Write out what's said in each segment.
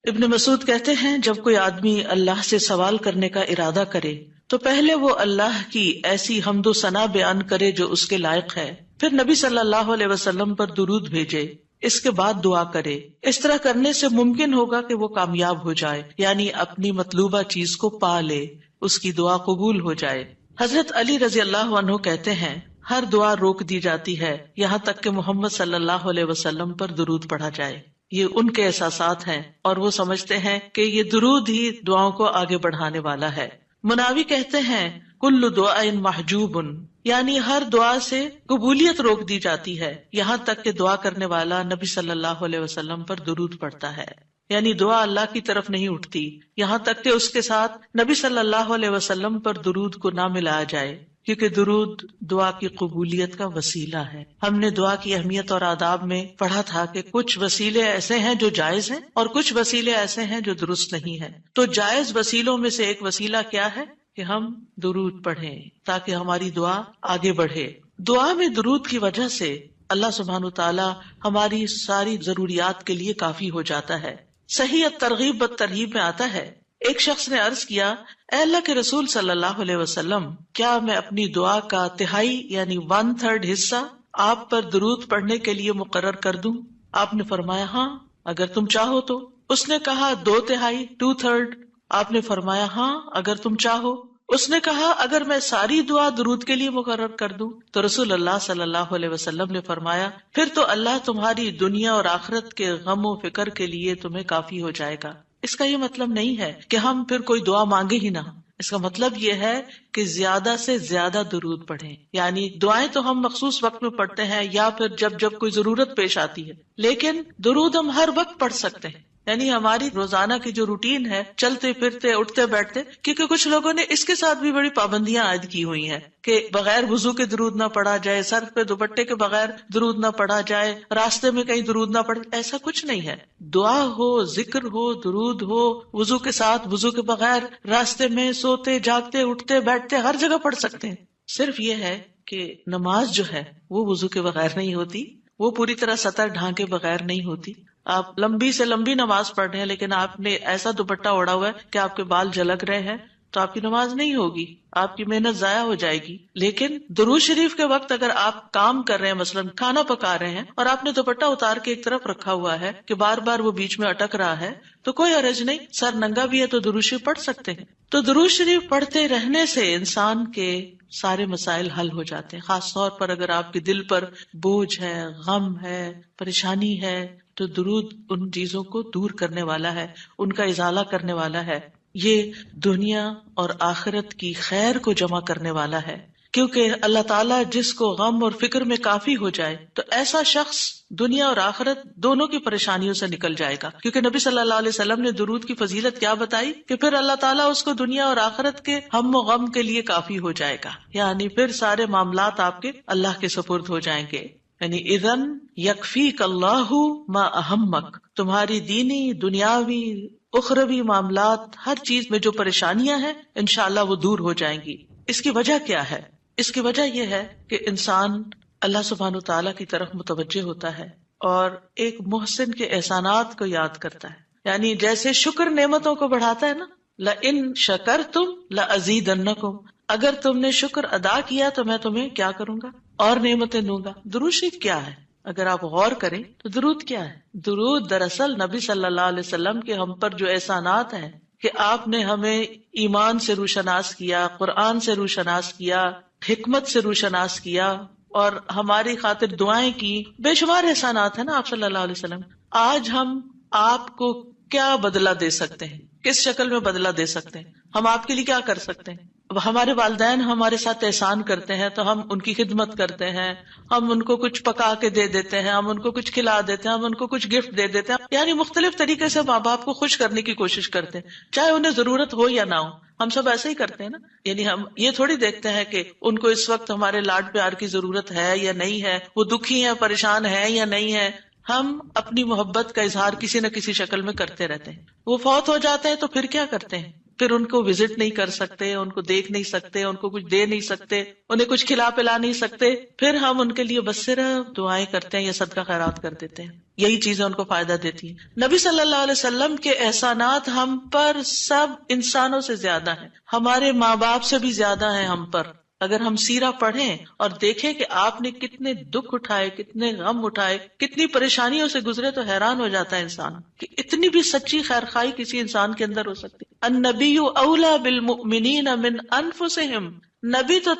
ابن مسعود کہتے ہیں جب کوئی آدمی اللہ سے سوال کرنے کا ارادہ کرے تو پہلے وہ اللہ کی ایسی حمد و ثنا بیان کرے جو اس کے لائق ہے، پھر نبی صلی اللہ علیہ وسلم پر درود بھیجے، اس کے بعد دعا کرے۔ اس طرح کرنے سے ممکن ہوگا کہ وہ کامیاب ہو جائے، یعنی اپنی مطلوبہ چیز کو پا لے، اس کی دعا قبول ہو جائے۔ حضرت علی رضی اللہ عنہ کہتے ہیں ہر دعا روک دی جاتی ہے یہاں تک کہ محمد صلی اللہ علیہ وسلم پر درود پڑھا جائے۔ یہ ان کے احساسات ہیں اور وہ سمجھتے ہیں کہ یہ درود ہی دعاؤں کو آگے بڑھانے والا ہے۔ مناوی کہتے ہیں کل دعاء محجوب، یعنی ہر دعا سے قبولیت روک دی جاتی ہے یہاں تک کہ دعا کرنے والا نبی صلی اللہ علیہ وسلم پر درود پڑھتا ہے، یعنی دعا اللہ کی طرف نہیں اٹھتی یہاں تک کہ اس کے ساتھ نبی صلی اللہ علیہ وسلم پر درود کو نہ ملایا جائے، کیونکہ درود دعا کی قبولیت کا وسیلہ ہے۔ ہم نے دعا کی اہمیت اور آداب میں پڑھا تھا کہ کچھ وسیلے ایسے ہیں جو جائز ہیں اور کچھ وسیلے ایسے ہیں جو درست نہیں ہیں۔ تو جائز وسیلوں میں سے ایک وسیلہ کیا ہے کہ ہم درود پڑھیں تاکہ ہماری دعا آگے بڑھے۔ دعا میں درود کی وجہ سے اللہ سبحانہ وتعالی ہماری ساری ضروریات کے لیے کافی ہو جاتا ہے۔ صحیح الترغیب والترہیب میں آتا ہے ایک شخص نے عرض کیا، اے اللہ کے رسول صلی اللہ علیہ وسلم، کیا میں اپنی دعا کا تہائی یعنی 1/3 حصہ آپ پر درود پڑھنے کے لیے مقرر کر دوں؟ آپ نے فرمایا ہاں اگر تم چاہو تو۔ اس نے کہا 2/3 2/3؟ آپ نے فرمایا ہاں اگر تم چاہو۔ اس نے کہا اگر میں ساری دعا درود کے لیے مقرر کر دوں؟ تو رسول اللہ صلی اللہ علیہ وسلم نے فرمایا پھر تو اللہ تمہاری دنیا اور آخرت کے غم و فکر کے لیے تمہیں کافی ہو جائے گا۔ اس کا یہ مطلب نہیں ہے کہ ہم پھر کوئی دعا مانگے ہی نہ، اس کا مطلب یہ ہے کہ زیادہ سے زیادہ درود پڑھیں، یعنی دعائیں تو ہم مخصوص وقت میں پڑھتے ہیں یا پھر جب کوئی ضرورت پیش آتی ہے، لیکن درود ہم ہر وقت پڑھ سکتے ہیں، یعنی ہماری روزانہ کی جو روٹین ہے، چلتے پھرتے اٹھتے بیٹھتے، کیونکہ کچھ لوگوں نے اس کے ساتھ بھی بڑی پابندیاں عائد کی ہوئی ہیں کہ بغیر وضو کے درود نہ پڑھا جائے، سر پہ دوپٹے کے بغیر درود نہ پڑھا جائے، راستے میں کہیں درود نہ پڑھے۔ ایسا کچھ نہیں ہے، دعا ہو، ذکر ہو، درود ہو، وضو کے ساتھ، وضو کے بغیر، راستے میں، سوتے جاگتے اٹھتے بیٹھتے ہر جگہ پڑھ سکتے ہیں۔ صرف یہ ہے کہ نماز جو ہے وہ وضو کے بغیر نہیں ہوتی، وہ پوری طرح سطر ڈھانکے بغیر نہیں ہوتی۔ آپ لمبی سے لمبی نماز پڑھ رہے ہیں لیکن آپ نے ایسا دوپٹہ اوڑا ہوا ہے کہ آپ کے بال جھلک رہے ہیں تو آپ کی نماز نہیں ہوگی، آپ کی محنت ضائع ہو جائے گی۔ لیکن درود شریف کے وقت اگر آپ کام کر رہے ہیں، مثلا کھانا پکا رہے ہیں اور آپ نے دوپٹہ اتار کے ایک طرف رکھا ہوا ہے کہ بار بار وہ بیچ میں اٹک رہا ہے تو کوئی حرج نہیں، سر ننگا بھی ہے تو درود شریف پڑھ سکتے ہیں۔ تو درود شریف پڑھتے رہنے سے انسان کے سارے مسائل حل ہو جاتے ہیں، خاص طور پر اگر آپ کے دل پر بوجھ ہے، غم ہے، پریشانی ہے، تو درود ان چیزوں کو دور کرنے والا ہے، ان کا ازالہ کرنے والا ہے۔ یہ دنیا اور آخرت کی خیر کو جمع کرنے والا ہے، کیونکہ اللہ تعالیٰ جس کو غم اور فکر میں کافی ہو جائے تو ایسا شخص دنیا اور آخرت دونوں کی پریشانیوں سے نکل جائے گا، کیونکہ نبی صلی اللہ علیہ وسلم نے درود کی فضیلت کیا بتائی کہ پھر اللہ تعالیٰ اس کو دنیا اور آخرت کے ہم و غم کے لیے کافی ہو جائے گا، یعنی پھر سارے معاملات آپ کے اللہ کے سپرد ہو جائیں گے۔ یعنی اذن یکفیک اللہ ما اہمک، تمہاری دینی، دنیاوی، اخروی معاملات، ہر چیز میں جو پریشانیاں ہیں انشاءاللہ وہ دور ہو جائیں گی۔ اس کی وجہ کیا ہے؟ اس کی وجہ یہ ہے کہ انسان اللہ سبحانہ تعالیٰ کی طرف متوجہ ہوتا ہے اور ایک محسن کے احسانات کو یاد کرتا ہے، یعنی جیسے شکر نعمتوں کو بڑھاتا ہے نا، لئن شکرتم لازیدنکم، اگر تم نے شکر ادا کیا تو میں تمہیں کیا کروں گا؟ اور نعمتیں دوں گا۔ درود شریف کیا ہے؟ اگر آپ غور کریں تو درود کیا ہے؟ درود دراصل نبی صلی اللہ علیہ وسلم کے ہم پر جو احسانات ہیں کہ آپ نے ہمیں ایمان سے روشناس کیا، قرآن سے روشناس کیا، حکمت سے روشناس کیا اور ہماری خاطر دعائیں کی، بے شمار احسانات ہیں نا آپ صلی اللہ علیہ وسلم۔ آج ہم آپ کو کیا بدلہ دے سکتے ہیں؟ کس شکل میں بدلہ دے سکتے ہیں؟ ہم آپ کے لیے کیا کر سکتے ہیں؟ ہمارے والدین ہمارے ساتھ احسان کرتے ہیں تو ہم ان کی خدمت کرتے ہیں، ہم ان کو کچھ پکا کے دے دیتے ہیں، ہم ان کو کچھ کھلا دیتے ہیں، ہم ان کو کچھ گفٹ دے دیتے ہیں، یعنی مختلف طریقے سے ماں باپ کو خوش کرنے کی کوشش کرتے ہیں، چاہے انہیں ضرورت ہو یا نہ ہو۔ ہم سب ایسے ہی کرتے ہیں نا، یعنی ہم یہ تھوڑی دیکھتے ہیں کہ ان کو اس وقت ہمارے لاڈ پیار کی ضرورت ہے یا نہیں ہے، وہ دکھی ہیں، پریشان ہیں یا نہیں ہے۔ ہم اپنی محبت کا اظہار کسی نہ کسی شکل میں کرتے رہتے ہیں۔ وہ فوت ہو جاتے ہیں تو پھر کیا کرتے ہیں؟ پھر ان کو وزٹ نہیں کر سکتے، ان کو دیکھ نہیں سکتے، ان کو کچھ دے نہیں سکتے، انہیں کچھ کھلا پلا نہیں سکتے، پھر ہم ان کے لیے بس صرف دعائیں کرتے ہیں یا صدقہ خیرات کر دیتے ہیں. یہی چیزیں ان کو فائدہ دیتی ہیں. نبی صلی اللہ علیہ وسلم کے احسانات ہم پر سب انسانوں سے زیادہ ہیں، ہمارے ماں باپ سے بھی زیادہ ہیں ہم پر. اگر ہم سیرہ پڑھیں اور دیکھیں کہ آپ نے کتنے دکھ اٹھائے، کتنے غم اٹھائے، کتنی پریشانیوں سے گزرے، تو حیران ہو جاتا ہے انسان کہ اتنی بھی سچی خیرخواہی کسی انسان کے اندر ہو سکتی. النبی اولی بالمؤمنین من انفسہم، نبی تو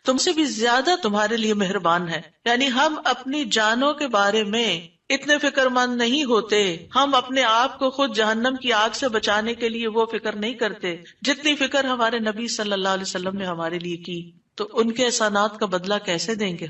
تم سے بھی زیادہ تمہارے لیے مہربان ہے. یعنی ہم اپنی جانوں کے بارے میں اتنے فکر مند نہیں ہوتے، ہم اپنے آپ کو خود جہنم کی آگ سے بچانے کے لیے وہ فکر نہیں کرتے جتنی فکر ہمارے نبی صلی اللہ علیہ وسلم نے ہمارے لیے کی. تو ان کے احسانات کا بدلہ کیسے دیں گے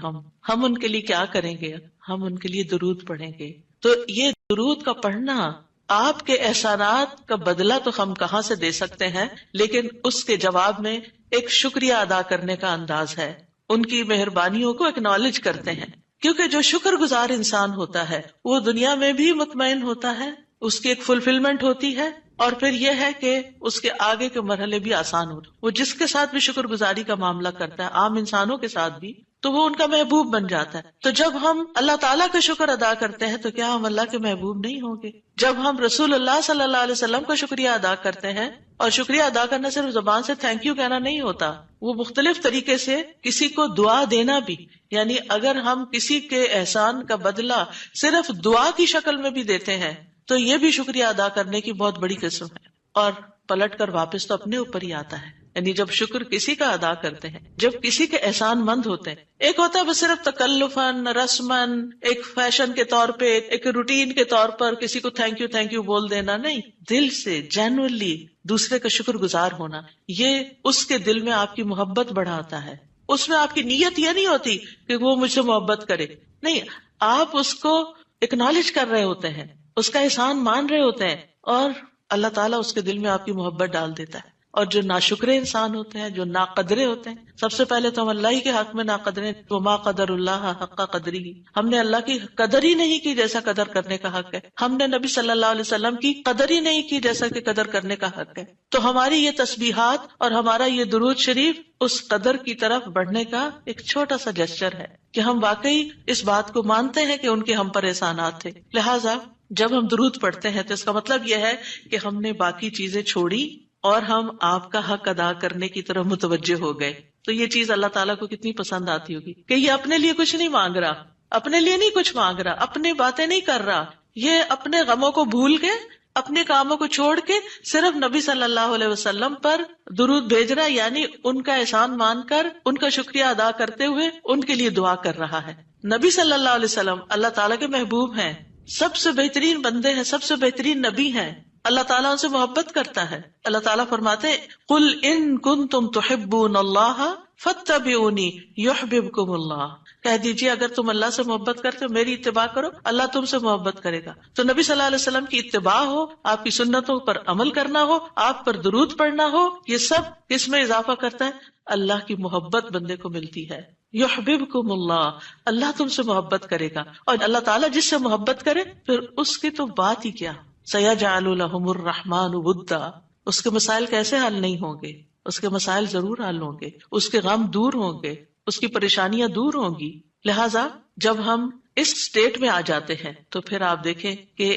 ہم ان کے لیے کیا کریں گے؟ ہم ان کے لیے درود پڑھیں گے. تو یہ درود کا پڑھنا آپ کے احسانات کا بدلہ تو ہم کہاں سے دے سکتے ہیں، لیکن اس کے جواب میں ایک شکریہ ادا کرنے کا انداز ہے، ان کی مہربانیوں کو اکنالج کرتے ہیں. کیونکہ جو شکر گزار انسان ہوتا ہے وہ دنیا میں بھی مطمئن ہوتا ہے، اس کی ایک فلفلمنٹ ہوتی ہے، اور پھر یہ ہے کہ اس کے آگے کے مرحلے بھی آسان ہوتے. وہ جس کے ساتھ بھی شکر گزاری کا معاملہ کرتا ہے، عام انسانوں کے ساتھ بھی، تو وہ ان کا محبوب بن جاتا ہے. تو جب ہم اللہ تعالیٰ کا شکر ادا کرتے ہیں تو کیا ہم اللہ کے محبوب نہیں ہوں گے؟ جب ہم رسول اللہ صلی اللہ علیہ وسلم کا شکریہ ادا کرتے ہیں، اور شکریہ ادا کرنا صرف زبان سے تھینک یو کہنا نہیں ہوتا، وہ مختلف طریقے سے کسی کو دعا دینا بھی. یعنی اگر ہم کسی کے احسان کا بدلہ صرف دعا کی شکل میں بھی دیتے ہیں تو یہ بھی شکریہ ادا کرنے کی بہت بڑی قسم ہے. اور پلٹ کر واپس تو اپنے اوپر ہی آتا ہے. یعنی جب شکر کسی کا ادا کرتے ہیں، جب کسی کے احسان مند ہوتے ہیں، ایک ہوتا ہے بس صرف تکلفاً رسماً ایک فیشن کے طور پہ، ایک روٹین کے طور پر کسی کو تھینک یو بول دینا، نہیں، دل سے جینوئنلی دوسرے کا شکر گزار ہونا، یہ اس کے دل میں آپ کی محبت بڑھاتا ہے. اس میں آپ کی نیت یہ نہیں ہوتی کہ وہ مجھ سے محبت کرے، نہیں، آپ اس کو اکنالج کر رہے ہوتے ہیں، اس کا احسان مان رہے ہوتے ہیں، اور اللہ تعالیٰ اس کے دل میں آپ کی محبت ڈال دیتا ہے. اور جو ناشکرے انسان ہوتے ہیں، جو ناقدرے ہوتے ہیں، سب سے پہلے تو ہم اللہ ہی کے حق میں ناقدرے، وما قدر اللہ حق قدری، ہم نے اللہ کی قدر ہی نہیں کی جیسا قدر کرنے کا حق ہے. ہم نے نبی صلی اللہ علیہ وسلم کی قدر ہی نہیں کی جیسا کہ قدر کرنے کا حق ہے. تو ہماری یہ تسبیحات اور ہمارا یہ درود شریف اس قدر کی طرف بڑھنے کا ایک چھوٹا سا جسچر ہے کہ ہم واقعی اس بات کو مانتے ہیں کہ ان کے ہم پر احسانات تھے. لہٰذا جب ہم درود پڑھتے ہیں تو اس کا مطلب یہ ہے کہ ہم نے باقی چیزیں چھوڑی اور ہم آپ کا حق ادا کرنے کی طرف متوجہ ہو گئے. تو یہ چیز اللہ تعالیٰ کو کتنی پسند آتی ہوگی کہ یہ اپنے لیے کچھ نہیں مانگ رہا، اپنے لیے نہیں کچھ مانگ رہا، اپنی باتیں نہیں کر رہا، یہ اپنے غموں کو بھول کے، اپنے کاموں کو چھوڑ کے صرف نبی صلی اللہ علیہ وسلم پر درود بھیج رہا، یعنی ان کا احسان مان کر ان کا شکریہ ادا کرتے ہوئے ان کے لیے دعا کر رہا ہے. نبی صلی اللہ علیہ وسلم اللہ تعالیٰ کے محبوب ہیں، سب سے بہترین بندے ہیں، سب سے بہترین نبی ہیں. اللہ تعالیٰ ان سے محبت کرتا ہے. اللہ تعالیٰ فرماتے ہیں قل ان کنتم تحبون اللہ فاتبعونی یحببکم اللہ، کہہ دیجیے اگر تم اللہ سے محبت کرتے ہو میری اتباع کرو، اللہ تم سے محبت کرے گا. تو نبی صلی اللہ علیہ وسلم کی اتباع ہو، آپ کی سنتوں پر عمل کرنا ہو، آپ پر درود پڑھنا ہو، یہ سب کس میں اضافہ کرتا ہے؟ اللہ کی محبت بندے کو ملتی ہے. یحببکم اللہ، اللہ تم سے محبت کرے گا. اور اللہ تعالیٰ جس سے محبت کرے پھر اس کی تو بات ہی کیا، سیجعل لهم الرحمن ودا، اس کے مسائل کیسے حل نہیں ہوں گے؟ اس کے مسائل ضرور حل ہوں گے، اس کے غم دور ہوں گے، اس کی پریشانیاں دور ہوں گی. لہٰذا جب ہم اس سٹیٹ میں آ جاتے ہیں تو پھر آپ دیکھیں کہ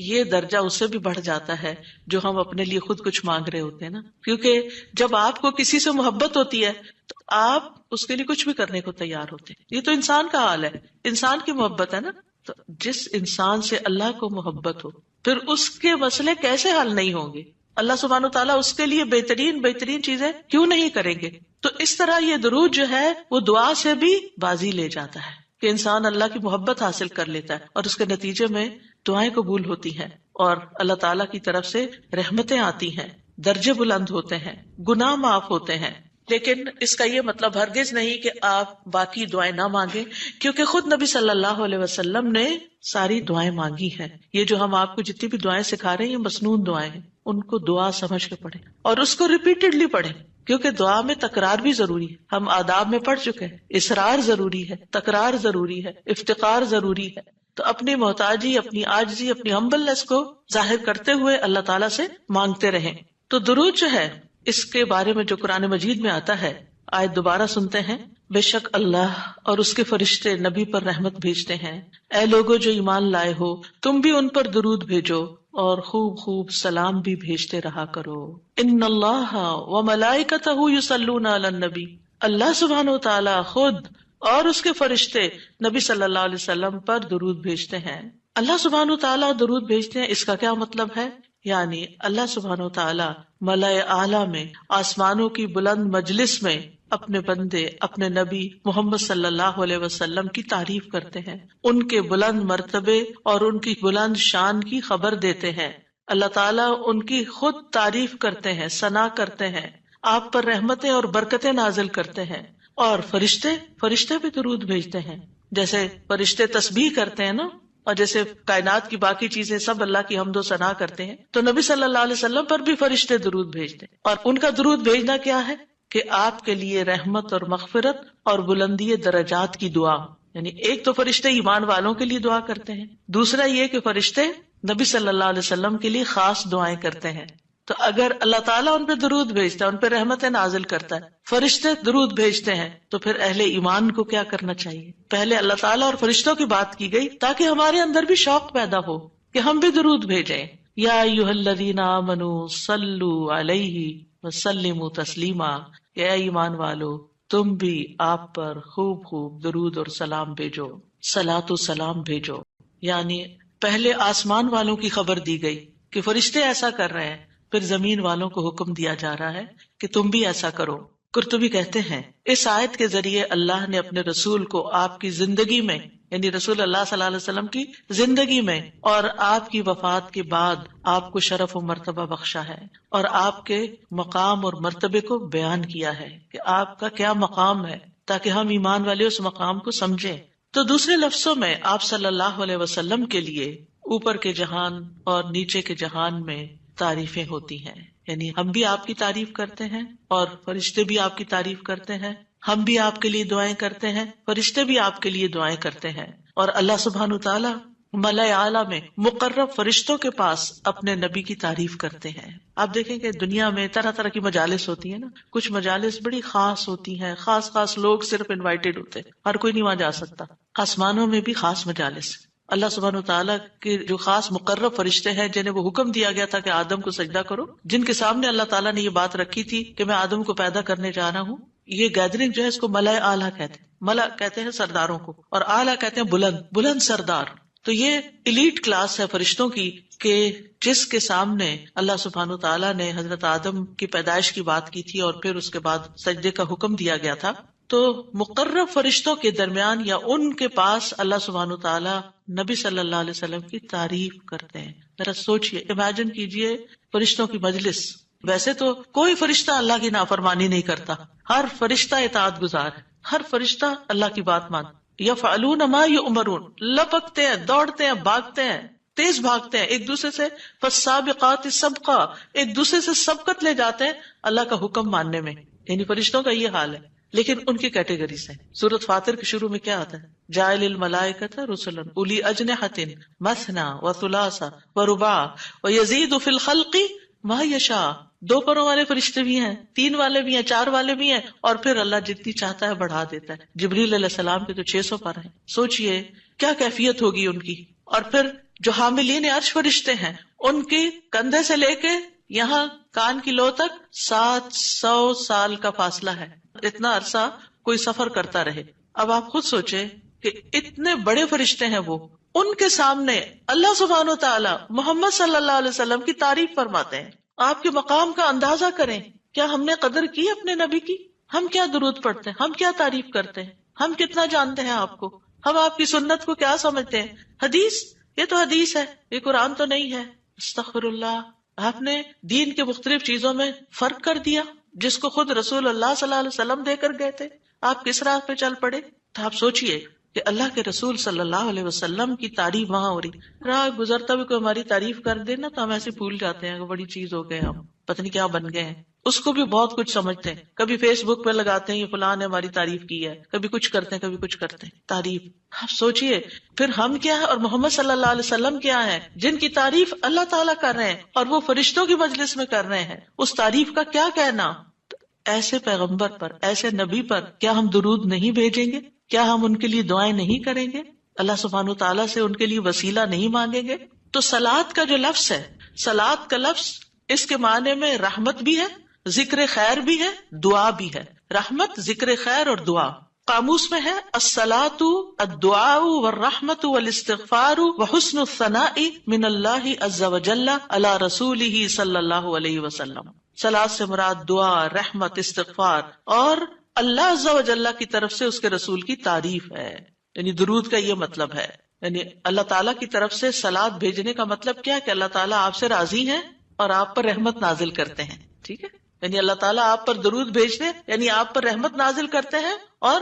یہ درجہ اس سے بھی بڑھ جاتا ہے جو ہم اپنے لیے خود کچھ مانگ رہے ہوتے ہیں نا. کیونکہ جب آپ کو کسی سے محبت ہوتی ہے تو آپ اس کے لیے کچھ بھی کرنے کو تیار ہوتے ہیں. یہ تو انسان کا حال ہے، انسان کی محبت ہے نا. تو جس انسان سے اللہ کو محبت ہو پھر اس کے مسئلے کیسے حل نہیں ہوں گے؟ اللہ سبحانہ وتعالیٰ اس کے لیے بہترین چیزیں کیوں نہیں کریں گے؟ تو اس طرح یہ درود جو ہے وہ دعا سے بھی بازی لے جاتا ہے کہ انسان اللہ کی محبت حاصل کر لیتا ہے، اور اس کے نتیجے میں دعائیں قبول ہوتی ہیں اور اللہ تعالیٰ کی طرف سے رحمتیں آتی ہیں، درجے بلند ہوتے ہیں، گناہ معاف ہوتے ہیں. لیکن اس کا یہ مطلب ہرگز نہیں کہ آپ باقی دعائیں نہ مانگیں، کیونکہ خود نبی صلی اللہ علیہ وسلم نے ساری دعائیں مانگی ہیں. یہ جو ہم آپ کو جتنی بھی دعائیں سکھا رہے ہیں یہ مسنون دعائیں ہیں، ان کو دعا سمجھ کے پڑھیں اور اس کو ریپیٹڈلی پڑھیں، کیونکہ دعا میں تکرار بھی ضروری ہے. ہم آداب میں پڑھ چکے ہیں، اصرار ضروری ہے، تکرار ضروری ہے، افتقار ضروری ہے. تو اپنی محتاجی، اپنی عاجزی، اپنی ہمبلنس کو ظاہر کرتے ہوئے اللہ تعالیٰ سے مانگتے رہیں. تو درود جو ہے اس کے بارے میں جو قرآن مجید میں آتا ہے، آیت دوبارہ سنتے ہیں، بے شک اللہ اور اس کے فرشتے نبی پر رحمت بھیجتے ہیں، اے لوگو جو ایمان لائے ہو تم بھی ان پر درود بھیجو اور خوب خوب سلام بھی بھیجتے رہا کرو۔ ان اللہ وملائکتہ یصلون علی النبی، اللہ سبحانہ و تعالی خود اور اس کے فرشتے نبی صلی اللہ علیہ وسلم پر درود بھیجتے ہیں۔ اللہ سبحانہ و تعالی درود بھیجتے ہیں، اس کا کیا مطلب ہے؟ یعنی اللہ سبحانہ و تعالی ملائے اعلیٰ میں، آسمانوں کی بلند مجلس میں اپنے بندے، اپنے نبی محمد صلی اللہ علیہ وسلم کی تعریف کرتے ہیں، ان کے بلند مرتبے اور ان کی بلند شان کی خبر دیتے ہیں۔ اللہ تعالیٰ ان کی خود تعریف کرتے ہیں، ثنا کرتے ہیں، آپ پر رحمتیں اور برکتیں نازل کرتے ہیں۔ اور فرشتے بھی درود بھیجتے ہیں، جیسے فرشتے تسبیح کرتے ہیں نا، اور جیسے کائنات کی باقی چیزیں سب اللہ کی حمد و ثنا کرتے ہیں، تو نبی صلی اللہ علیہ وسلم پر بھی فرشتے درود بھیجتے ہیں۔ اور ان کا درود بھیجنا کیا ہے کہ آپ کے لیے رحمت اور مغفرت اور بلندی درجات کی دعا، یعنی ایک تو فرشتے ایمان والوں کے لیے دعا کرتے ہیں، دوسرا یہ کہ فرشتے نبی صلی اللہ علیہ وسلم کے لیے خاص دعائیں کرتے ہیں۔ تو اگر اللہ تعالیٰ ان پہ درود بھیجتا ہے، ان پہ رحمتیں نازل کرتا ہے، فرشتے درود بھیجتے ہیں، تو پھر اہل ایمان کو کیا کرنا چاہیے؟ پہلے اللہ تعالیٰ اور فرشتوں کی بات کی گئی تاکہ ہمارے اندر بھی شوق پیدا ہو کہ ہم بھی درود بھیجیں۔ یا ایھا الذین آمنوا صلوا علیہ وسلموا تسلیما، یا ایمان والو تم بھی آپ پر خوب خوب درود اور سلام بھیجو، صلاۃ و سلام بھیجو۔ یعنی پہلے آسمان والوں کی خبر دی گئی کہ فرشتے ایسا کر رہے ہیں، پھر زمین والوں کو حکم دیا جا رہا ہے کہ تم بھی ایسا کرو۔ قرطبی کہتے ہیں اس آیت کے ذریعے اللہ نے اپنے رسول کو آپ کی زندگی میں، یعنی رسول اللہ صلی اللہ علیہ وسلم کی زندگی میں اور آپ کی وفات کے بعد آپ کو شرف و مرتبہ بخشا ہے، اور آپ کے مقام اور مرتبے کو بیان کیا ہے کہ آپ کا کیا مقام ہے، تاکہ ہم ایمان والے اس مقام کو سمجھیں۔ تو دوسرے لفظوں میں آپ صلی اللہ علیہ وسلم کے لیے اوپر کے جہان اور نیچے کے جہان میں تعریفیں ہوتی ہیں، یعنی ہم بھی آپ کی تعریف کرتے ہیں اور فرشتے بھی آپ کی تعریف کرتے ہیں، ہم بھی آپ کے لیے دعائیں کرتے ہیں، فرشتے بھی آپ کے لیے دعائیں کرتے ہیں، اور اللہ سبحانہ تعالیٰ ملائے اعلیٰ میں مقرب فرشتوں کے پاس اپنے نبی کی تعریف کرتے ہیں۔ آپ دیکھیں کہ دنیا میں طرح طرح کی مجالس ہوتی ہیں نا، کچھ مجالس بڑی خاص ہوتی ہیں، خاص لوگ صرف انوائٹیڈ ہوتے ہیں، ہر کوئی نہیں وہاں جا سکتا۔ آسمانوں میں بھی خاص مجالس، اللہ سبحانہ وتعالیٰ کے جو خاص مقرب فرشتے ہیں جنہیں وہ حکم دیا گیا تھا کہ آدم کو سجدہ کرو، جن کے سامنے اللہ تعالیٰ نے یہ بات رکھی تھی کہ میں آدم کو پیدا کرنے جا رہا ہوں۔ یہ گیدرنگ جو ہے اس کو ملائے اعلیٰ کہتے ہیں، ملا کہتے ہیں سرداروں کو، اور اعلیٰ کہتے ہیں بلند سردار۔ تو یہ ایلیٹ کلاس ہے فرشتوں کی کہ جس کے سامنے اللہ سبحانہ تعالیٰ نے حضرت آدم کی پیدائش کی بات کی تھی اور پھر اس کے بعد سجدے کا حکم دیا گیا تھا، تو مقرب فرشتوں کے درمیان یا ان کے پاس اللہ سبحانہ تعالیٰ نبی صلی اللہ علیہ وسلم کی تعریف کرتے ہیں۔ ذرا سوچئے، امیجن کیجئے فرشتوں کی مجلس۔ ویسے تو کوئی فرشتہ اللہ کی نافرمانی نہیں کرتا، ہر فرشتہ اطاعت گزار ہے، ہر فرشتہ اللہ کی بات مانتا۔ یفعلون ما یؤمرون، لپکتے ہیں، دوڑتے ہیں، بھاگتے ہیں، تیز بھاگتے ہیں، ایک دوسرے سے فالسابقات سبقا، ایک دوسرے سے سبقت لے جاتے ہیں اللہ کا حکم ماننے میں۔ یعنی فرشتوں کا یہ حال ہے، لیکن ان کی کیٹیگریز ہیں۔ سورۃ فاطر کے شروع میں کیا آتا ہے؟ جاعل الملائکۃ رسلا اولی اجنحۃ مثنی وثلاث ورباع ویزید فی الخلق ما یشاء۔ 2 پروں والے فرشتے بھی ہیں، 3 والے بھی ہیں، 4 والے بھی ہیں، اور پھر اللہ جتنی چاہتا ہے بڑھا دیتا ہے۔ جبریل علیہ السلام کے تو 600 پر ہیں، سوچئے کیا کیفیت ہوگی ان کی۔ اور پھر جو حاملین عرش فرشتے ہیں، ان کے کندھے سے لے کے یہاں کان کی لو تک 700 سال کا فاصلہ ہے، اتنا عرصہ کوئی سفر کرتا رہے۔ اب آپ خود سوچیں کہ اتنے بڑے فرشتے ہیں وہ، ان کے سامنے اللہ سبحانہ و تعالی محمد صلی اللہ علیہ وسلم کی تعریف فرماتے ہیں۔ آپ کے مقام کا اندازہ کریں، کیا ہم نے قدر کی اپنے نبی کی؟ ہم کیا درود پڑھتے ہیں، ہم کیا تعریف کرتے ہیں، ہم کتنا جانتے ہیں آپ کو، ہم آپ کی سنت کو کیا سمجھتے ہیں؟ حدیث، یہ تو حدیث ہے، یہ قرآن تو نہیں ہے۔ استغفر اللہ، آپ نے دین کے مختلف چیزوں میں فرق کر دیا جس کو خود رسول اللہ صلی اللہ علیہ وسلم دے کر گئے تھے، آپ کس راہ پہ چل پڑے؟ تو آپ سوچئے کہ اللہ کے رسول صلی اللہ علیہ وسلم کی تعریف وہاں ہو رہی. راہ گزرتا بھی کوئی ہماری تعریف کر دے نا تو ہم ایسے بھول جاتے ہیں کہ بڑی چیز ہو گئے، ہم پتہ نہیں کیا بن گئے ہیں. اس کو بھی بہت کچھ سمجھتے ہیں. کبھی فیس بک پہ لگاتے ہیں یہ فلاں نے ہماری تعریف کی ہے، کبھی کچھ کرتے ہیں کبھی کچھ کرتے ہیں. تعریف آپ سوچئے پھر ہم کیا ہے اور محمد صلی اللہ علیہ وسلم کیا ہے جن کی تعریف اللہ تعالیٰ کر رہے ہیں اور وہ فرشتوں کی مجلس میں کر رہے ہیں. اس تعریف کا کیا کہنا. ایسے پیغمبر پر، ایسے نبی پر کیا ہم درود نہیں بھیجیں گے؟ کیا ہم ان کے لیے دعائیں نہیں کریں گے؟ اللہ سبحانہ و تعالیٰ سے ان کے لیے وسیلہ نہیں مانگیں گے؟ تو صلاۃ کا جو لفظ ہے، صلاۃ کا لفظ اس کے معنی میں رحمت بھی ہے، ذکر خیر بھی ہے، دعا بھی ہے. رحمت، ذکر خیر اور دعا. قاموس میں ہے الصلاۃ الدعاء والرحمت والاستغفار وحسن الثناء من اللہ عز وجل علی رسولہ صلی اللہ علیہ وسلم. صلاۃ سے مراد دعا، رحمت، استغفار اور اللہ عز و جل کی طرف سے اس کے رسول کی تعریف ہے. یعنی درود کا یہ مطلب ہے، یعنی اللہ تعالیٰ کی طرف سے صلاۃ بھیجنے کا مطلب کیا کہ اللہ تعالیٰ آپ سے راضی ہیں اور آپ پر رحمت نازل کرتے ہیں. ٹھیک ہے، یعنی اللہ تعالیٰ آپ پر درود بھیجتے یعنی آپ پر رحمت نازل کرتے ہیں اور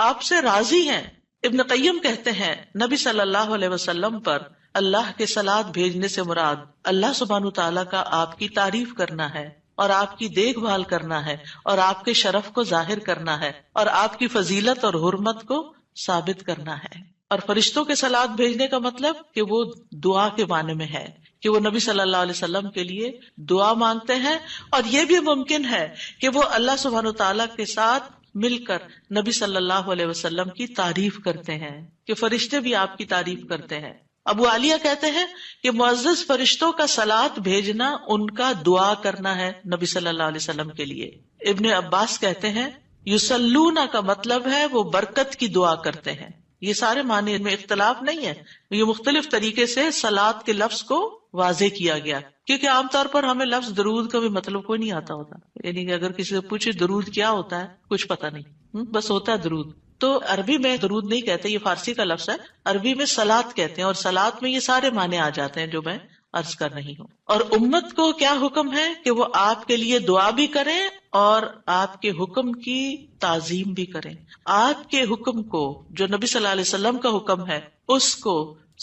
آپ سے راضی ہیں. ابن قیم کہتے ہیں نبی صلی اللہ علیہ وسلم پر اللہ کے صلاۃ بھیجنے سے مراد اللہ سبحانہ تعالیٰ کا آپ کی تعریف کرنا ہے اور آپ کی دیکھ بھال کرنا ہے اور آپ کے شرف کو ظاہر کرنا ہے اور آپ کی فضیلت اور حرمت کو ثابت کرنا ہے. اور فرشتوں کے صلاۃ بھیجنے کا مطلب کہ وہ دعا کے معنی میں ہے کہ وہ نبی صلی اللہ علیہ وسلم کے لیے دعا مانگتے ہیں. اور یہ بھی ممکن ہے کہ وہ اللہ سبحانہ تعالیٰ کے ساتھ مل کر نبی صلی اللہ علیہ وسلم کی تعریف کرتے ہیں کہ فرشتے بھی آپ کی تعریف کرتے ہیں. ابو عالیہ کہتے ہیں کہ معزز فرشتوں کا صلاۃ بھیجنا ان کا دعا کرنا ہے نبی صلی اللہ علیہ وسلم کے لیے. ابن عباس کہتے ہیں یصلون کا مطلب ہے وہ برکت کی دعا کرتے ہیں. یہ سارے معنی میں اختلاف نہیں ہے، یہ مختلف طریقے سے صلاۃ کے لفظ کو واضح کیا گیا کیونکہ عام طور پر ہمیں لفظ درود کا بھی مطلب کوئی نہیں آتا ہوتا. یعنی کہ اگر کسی سے پوچھے درود کیا ہوتا ہے کچھ پتہ نہیں، بس ہوتا ہے درود. تو عربی میں درود نہیں کہتے، یہ فارسی کا لفظ ہے. عربی میں صلاۃ کہتے ہیں اور صلاۃ میں یہ سارے معنی آ جاتے ہیں جو میں عرض کر رہی ہوں. اور امت کو کیا حکم ہے کہ وہ آپ کے لیے دعا بھی کریں اور آپ کے حکم کی تعظیم بھی کریں. آپ کے حکم کو جو نبی صلی اللہ علیہ وسلم کا حکم ہے اس کو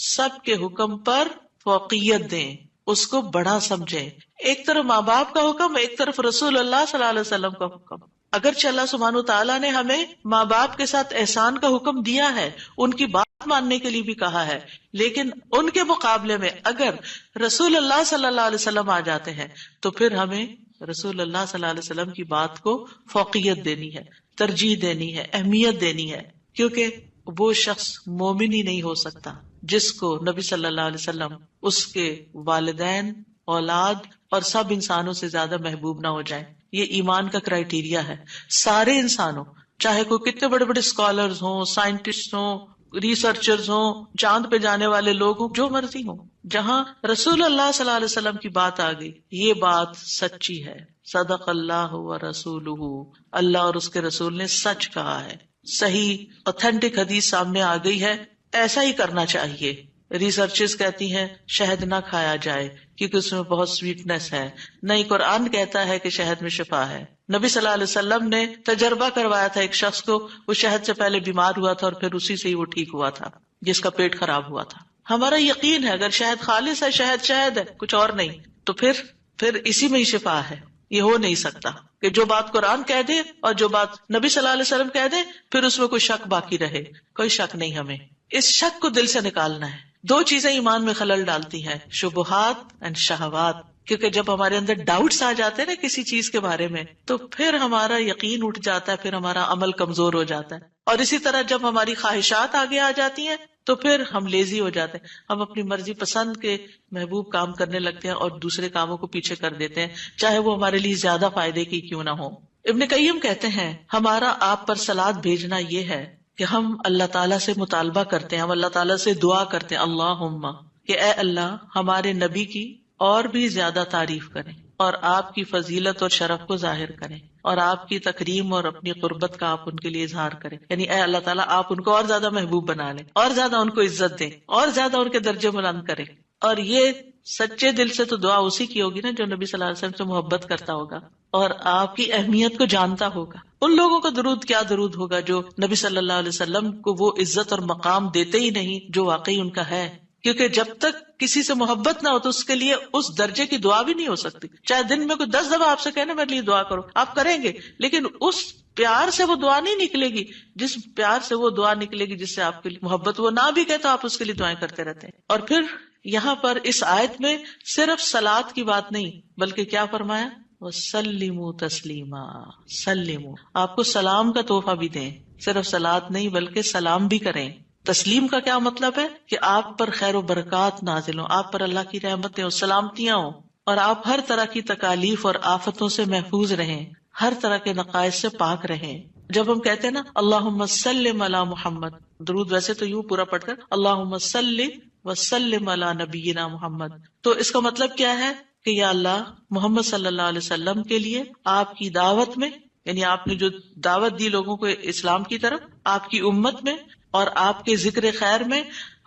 سب کے حکم پر فوقیت دیں، اس کو بڑا سمجھیں. ایک طرف ماں باپ کا حکم، ایک طرف رسول اللہ صلی اللہ علیہ وسلم کا حکم. اگرچہ اللہ سبحانہ تعالیٰ نے ہمیں ماں باپ کے ساتھ احسان کا حکم دیا ہے، ان کی بات ماننے کے لیے بھی کہا ہے، لیکن ان کے مقابلے میں اگر رسول اللہ صلی اللہ علیہ وسلم آ جاتے ہیں تو پھر ہمیں رسول اللہ صلی اللہ علیہ وسلم کی بات کو فوقیت دینی ہے، ترجیح دینی ہے، اہمیت دینی ہے. کیونکہ وہ شخص مومن ہی نہیں ہو سکتا جس کو نبی صلی اللہ علیہ وسلم اس کے والدین، اولاد اور سب انسانوں سے زیادہ محبوب نہ ہو جائیں. یہ ایمان کا کرائیٹیریا ہے. سارے انسانوں، چاہے کوئی کتنے بڑے بڑے اسکالرز ہوں، سائنٹسٹ ہوں، ریسرچرز ہوں، چاند پہ جانے والے لوگ ہوں، جو مرضی ہوں، جہاں رسول اللہ صلی اللہ علیہ وسلم کی بات آ گئی یہ بات سچی ہے. صدق اللہ و رسولہ، اللہ اور اس کے رسول نے سچ کہا ہے. صحیح اوتھینٹک حدیث سامنے آ گئی ہے، ایسا ہی کرنا چاہیے. ریسرچز کہتی ہیں شہد نہ کھایا جائے کیونکہ اس میں بہت سویٹنس ہے. نہیں، قرآن کہتا ہے کہ شہد میں شفا ہے. نبی صلی اللہ علیہ وسلم نے تجربہ کروایا تھا ایک شخص کو، وہ شہد سے پہلے بیمار ہوا تھا اور پھر اسی سے ہی وہ ٹھیک ہوا تھا جس کا پیٹ خراب ہوا تھا. ہمارا یقین ہے اگر شہد خالص ہے، شہد ہے، کچھ اور نہیں، تو پھر اسی میں ہی شفا ہے. یہ ہو نہیں سکتا کہ جو بات قرآن کہہ دے اور جو بات نبی صلی اللہ علیہ وسلم کہہ دے پھر اس میں کوئی شک باقی رہے. کوئی شک نہیں. ہمیں اس شک کو دل سے نکالنا ہے. دو چیزیں ایمان میں خلل ڈالتی ہیں، شبہات اینڈ شہوات. کیونکہ جب ہمارے اندر ڈاؤٹس آ جاتے ہیں نا کسی چیز کے بارے میں تو پھر ہمارا یقین اٹھ جاتا ہے، پھر ہمارا عمل کمزور ہو جاتا ہے. اور اسی طرح جب ہماری خواہشات آگے آ جاتی ہیں تو پھر ہم لیزی ہو جاتے ہیں، ہم اپنی مرضی پسند کے محبوب کام کرنے لگتے ہیں اور دوسرے کاموں کو پیچھے کر دیتے ہیں، چاہے وہ ہمارے لیے زیادہ فائدے کی کیوں نہ ہو. ابن قیم کہتے ہیں ہمارا آپ پر صلاۃ بھیجنا یہ ہے کہ ہم اللہ تعالیٰ سے مطالبہ کرتے ہیں، ہم اللہ تعالیٰ سے دعا کرتے ہیں، اللہم، کہ اے اللہ ہمارے نبی کی اور بھی زیادہ تعریف کریں اور آپ کی فضیلت اور شرف کو ظاہر کریں اور آپ کی تکریم اور اپنی قربت کا آپ ان کے لیے اظہار کریں. یعنی اے اللہ تعالیٰ آپ ان کو اور زیادہ محبوب بنا لیں اور زیادہ ان کو عزت دیں اور زیادہ ان کے درجے بلند کریں. اور یہ سچے دل سے تو دعا اسی کی ہوگی نا جو نبی صلی اللہ علیہ وسلم سے محبت کرتا ہوگا اور آپ کی اہمیت کو جانتا ہوگا. ان لوگوں کا درود کیا درود ہوگا جو نبی صلی اللہ علیہ وسلم کو وہ عزت اور مقام دیتے ہی نہیں جو واقعی ان کا ہے. کیونکہ جب تک کسی سے محبت نہ ہو تو اس کے لیے اس درجے کی دعا بھی نہیں ہو سکتی. چاہے دن میں کوئی 10 دفعہ آپ سے کہنا میرے لیے دعا کرو، آپ کریں گے، لیکن اس پیار سے وہ دعا نہیں نکلے گی جس پیار سے وہ دعا نکلے گی جس سے آپ کے لیے محبت. وہ نہ بھی کہ تو آپ اس کے لیے دعائیں کرتے رہتے ہیں. اور پھر یہاں پر اس آیت میں صرف صلاۃ کی بات نہیں بلکہ کیا فرمایا، وَسَلِّمُوا تَسْلِيمًا. سلموا، آپ کو سلام کا تحفہ بھی دیں، صرف صلاۃ نہیں بلکہ سلام بھی کریں. تسلیم کا کیا مطلب ہے کہ آپ پر خیر و برکات نازل ہوں، آپ پر اللہ کی رحمتیں اور سلامتیاں ہوں، اور آپ ہر طرح کی تکالیف اور آفتوں سے محفوظ رہیں، ہر طرح کے نقائص سے پاک رہیں. جب ہم کہتے ہیں نا اللہم صلی علی محمد، درود ویسے تو یوں پورا پڑھ کر اللہم صلی وسلم علی نبینا محمد، تو اس کا مطلب کیا ہے کہ یا اللہ محمد صلی اللہ علیہ وسلم کے لیے آپ کی دعوت میں، یعنی آپ نے جو دعوت دی لوگوں کو اسلام کی طرف، آپ کی امت میں اور آپ کے ذکر خیر میں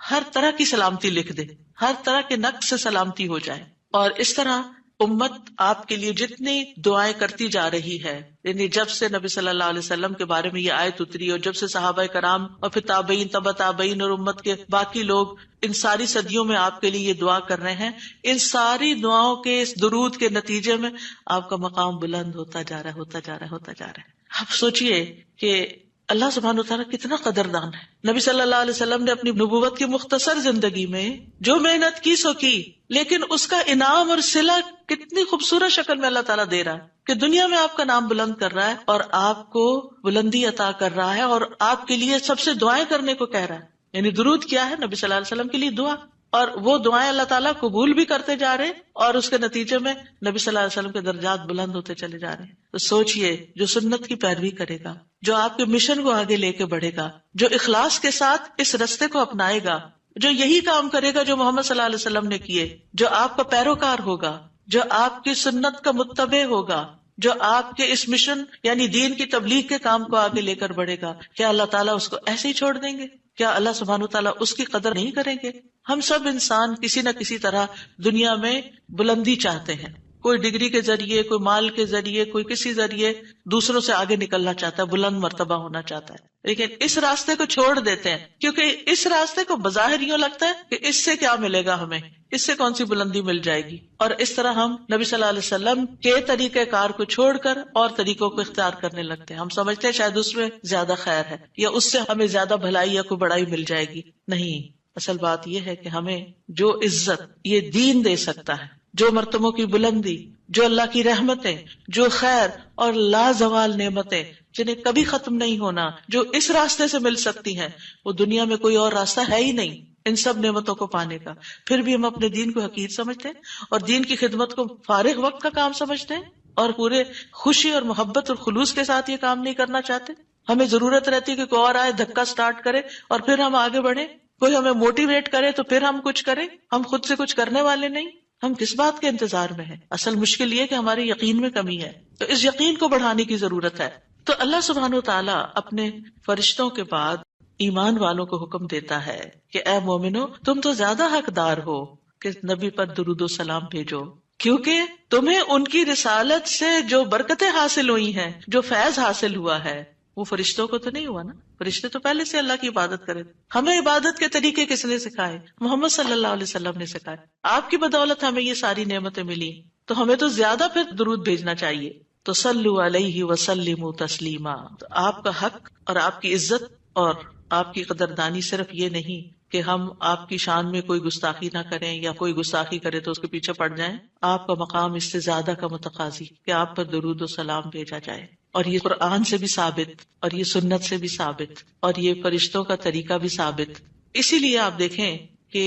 ہر طرح کی سلامتی لکھ دے، ہر طرح کے نقص سے سلامتی ہو جائے. اور اس طرح امت آپ کے لیے جتنی دعائیں کرتی جا رہی ہے، یعنی جب سے نبی صلی اللہ علیہ وسلم کے بارے میں یہ آیت اتری اور جب سے صحابہ کرام اور پھر تابعین تبع تابعین اور امت کے باقی لوگ ان ساری صدیوں میں آپ کے لیے یہ دعا کر رہے ہیں، ان ساری دعاؤں کے اس درود کے نتیجے میں آپ کا مقام بلند ہوتا جا رہا ہے، ہوتا جا رہا ہے، ہوتا جا رہا ہے. آپ سوچئے کہ اللہ سبحانہ وتعالیٰ کتنا قدردان ہے. نبی صلی اللہ علیہ وسلم نے اپنی نبوت کی مختصر زندگی میں جو محنت کی سو کی، لیکن اس کا انعام اور صلہ کتنی خوبصورت شکل میں اللہ تعالیٰ دے رہا ہے کہ دنیا میں آپ کا نام بلند کر رہا ہے اور آپ کو بلندی عطا کر رہا ہے اور آپ کے لیے سب سے دعائیں کرنے کو کہہ رہا ہے. یعنی درود کیا ہے؟ نبی صلی اللہ علیہ وسلم کے لیے دعا، اور وہ دعائیں اللہ تعالیٰ قبول بھی کرتے جا رہے ہیں اور اس کے نتیجے میں نبی صلی اللہ علیہ وسلم کے درجات بلند ہوتے چلے جا رہے ہیں. تو سوچئے جو سنت کی پیروی کرے گا، جو آپ کے مشن کو آگے لے کے بڑھے گا، جو اخلاص کے ساتھ اس رستے کو اپنائے گا، جو یہی کام کرے گا جو محمد صلی اللہ علیہ وسلم نے کیے، جو آپ کا پیروکار ہوگا، جو آپ کی سنت کا متبع ہوگا، جو آپ کے اس مشن یعنی دین کی تبلیغ کے کام کو آگے لے کر بڑھے گا، کیا اللہ تعالیٰ اس کو ایسے ہی چھوڑ دیں گے؟ کیا اللہ سبحانہ تعالیٰ اس کی قدر نہیں کریں گے؟ ہم سب انسان کسی نہ کسی طرح دنیا میں بلندی چاہتے ہیں، کوئی ڈگری کے ذریعے، کوئی مال کے ذریعے، کوئی کسی ذریعے دوسروں سے آگے نکلنا چاہتا ہے، بلند مرتبہ ہونا چاہتا ہے. لیکن اس راستے کو چھوڑ دیتے ہیں کیونکہ اس راستے کو بظاہر یوں لگتا ہے کہ اس سے کیا ملے گا، ہمیں اس سے کون سی بلندی مل جائے گی، اور اس طرح ہم نبی صلی اللہ علیہ وسلم کے طریقہ کار کو چھوڑ کر اور طریقوں کو اختیار کرنے لگتے ہیں. ہم سمجھتے ہیں شاید اس میں زیادہ خیر ہے یا اس سے ہمیں زیادہ بھلائی یا کوئی بڑائی مل جائے گی. نہیں، اصل بات یہ ہے کہ ہمیں جو عزت یہ دین دے سکتا ہے، جو مرتبوں کی بلندی، جو اللہ کی رحمتیں، جو خیر اور لازوال نعمتیں جنہیں کبھی ختم نہیں ہونا، جو اس راستے سے مل سکتی ہیں، وہ دنیا میں کوئی اور راستہ ہے ہی نہیں ان سب نعمتوں کو پانے کا. پھر بھی ہم اپنے دین کو حقیر سمجھتے ہیں اور دین کی خدمت کو فارغ وقت کا کام سمجھتے ہیں اور پورے خوشی اور محبت اور خلوص کے ساتھ یہ کام نہیں کرنا چاہتے. ہمیں ضرورت رہتی ہے کہ کوئی اور آئے، دھکا سٹارٹ کرے اور پھر ہم آگے بڑھیں، کوئی ہمیں موٹیویٹ کرے تو پھر ہم کچھ کریں. ہم خود سے کچھ کرنے والے نہیں. ہم کس بات کے انتظار میں ہیں؟ اصل مشکل یہ کہ ہمارے یقین میں کمی ہے، تو اس یقین کو بڑھانے کی ضرورت ہے. تو اللہ سبحانہ و تعالیٰ اپنے فرشتوں کے بعد ایمان والوں کو حکم دیتا ہے کہ اے مومنو، تم تو زیادہ حقدار ہو کہ نبی پر درود و سلام بھیجو، کیونکہ تمہیں ان کی رسالت سے جو برکتیں حاصل ہوئی ہیں، جو فیض حاصل ہوا ہے، وہ فرشتوں کو تو نہیں ہوا نا. فرشتے تو پہلے سے اللہ کی عبادت کرے. ہمیں عبادت کے طریقے کس نے سکھائے؟ محمد صلی اللہ علیہ وسلم نے سکھائے. آپ کی بدولت ہمیں یہ ساری نعمتیں ملی، تو ہمیں تو زیادہ پھر درود بھیجنا چاہیے. تو صلو علیہ وسلموا تسلیما. تو آپ کا حق اور آپ کی عزت اور آپ کی قدردانی صرف یہ نہیں کہ ہم آپ کی شان میں کوئی گستاخی نہ کریں یا کوئی گستاخی کرے تو اس کے پیچھے پڑ جائیں. آپ کا مقام اس سے زیادہ کا متقاضی کہ آپ پر درود و سلام بھیجا جائے. اور یہ قرآن سے بھی ثابت، اور یہ سنت سے بھی ثابت، اور یہ فرشتوں کا طریقہ بھی ثابت. اسی لیے آپ دیکھیں کہ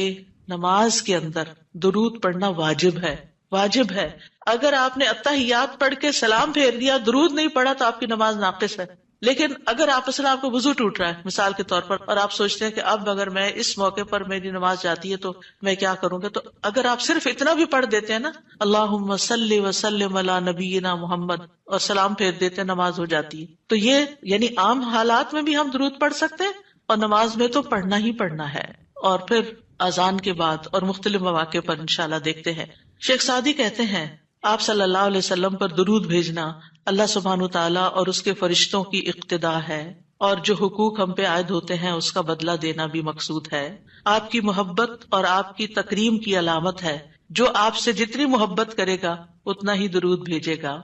نماز کے اندر درود پڑھنا واجب ہے، واجب ہے. اگر آپ نے التحیات پڑھ کے سلام پھیر دیا، درود نہیں پڑھا، تو آپ کی نماز ناقص ہے. لیکن اگر آپس میں آپ کو وضو ٹوٹ رہا ہے مثال کے طور پر، اور آپ سوچتے ہیں کہ اب اگر میں اس موقع پر میری نماز جاتی ہے تو میں کیا کروں گا، تو اگر آپ صرف اتنا بھی پڑھ دیتے ہیں نا، اللہم صلی وسلم علی نبینا محمد، اور سلام پھیر دیتے ہیں، نماز ہو جاتی ہے. تو یہ یعنی عام حالات میں بھی ہم درود پڑھ سکتے ہیں اور نماز میں تو پڑھنا ہی پڑھنا ہے. اور پھر اذان کے بعد اور مختلف مواقع پر انشاءاللہ دیکھتے ہیں۔ شیخ سعدی کہتے ہیں آپ صلی اللہ علیہ وسلم پر درود بھیجنا اللہ سبحانہ تعالیٰ اور اس کے فرشتوں کی اقتداء ہے، اور جو حقوق ہم پہ عائد ہوتے ہیں اس کا بدلہ دینا بھی مقصود ہے۔ آپ کی محبت اور آپ کی تکریم کی علامت ہے، جو آپ سے جتنی محبت کرے گا اتنا ہی درود بھیجے گا۔